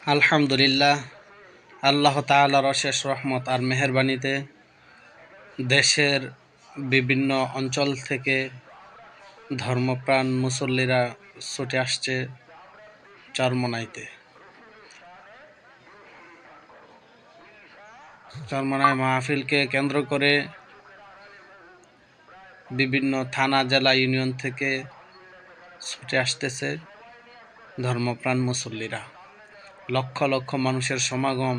আলহামদুলিল্লাহ, আল্লাহ তাআলার অশেষ রহমত আর মেহেরবানিতে দেশের বিভিন্ন অঞ্চল থেকে ধর্মপ্রাণ মুসল্লিরা ছুটে আসছে চরমোনাইতে। চরমোনাই মাহফিলকে কেন্দ্র করে বিভিন্ন থানা, জেলা, ইউনিয়ন থেকে ছুটে আসতেছে ধর্মপ্রাণ মুসল্লিরা। লক্ষ লক্ষ মানুষের সমাগম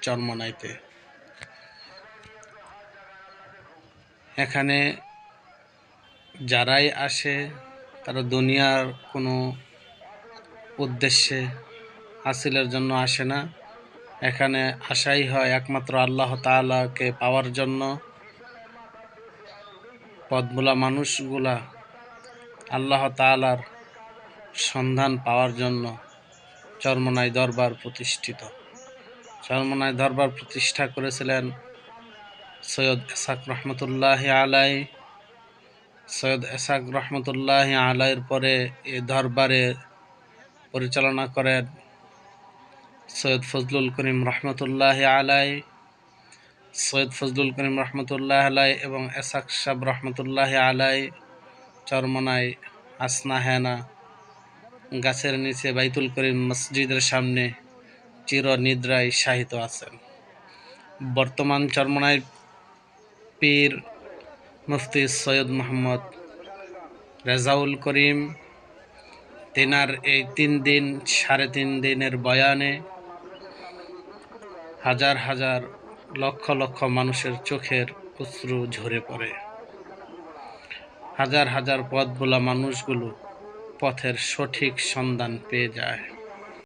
চরমোনাইতে। এখানে যারাই আসে তারা দুনিয়ার কোনো উদ্দেশ্যে হাসিলের জন্য আসে না। এখানে আসাই হয় একমাত্র আল্লাহ তাআলাকে পাওয়ার জন্য। পথভোলা মানুষগুলা আল্লাহ তাআলার সন্ধান পাওয়ার জন্য চরমোনাই দরবার প্রতিষ্ঠিত। চরমোনাই দরবার প্রতিষ্ঠা করেছিলেন সৈয়দ এসাক রহমতুল্লাহি আলাই। সৈয়দ এসাক রহমতুল্লাহি আলাইয়ের পরে এই দরবারে পরিচালনা করেন সৈয়দ ফজলুল করিম রহমতুল্লাহি আলাই। সৈয়দ ফজলুল করিম রহমতুল্লাহ আলাই এবং এসাক সাহেব রহমতুল্লাহি আলাই চরমোনাই আসনা হেনা গাছের নিচে বাইতুল করিম মসজিদের সামনে চিরনিদ্রায় শায়িত আছেন। বর্তমান চরমোনাই পীর মুফতি সৈয়দ মোহাম্মদ রেজাউল করিম, তিনার এই 3 দিন 3.5 দিনের বয়ানে হাজার হাজার লক্ষ লক্ষ মানুষের চোখের অশ্রু ঝরে পড়ে। হাজার হাজার পথভোলা মানুষগুলো পথের সঠিক সন্ধান পেয়ে যায়।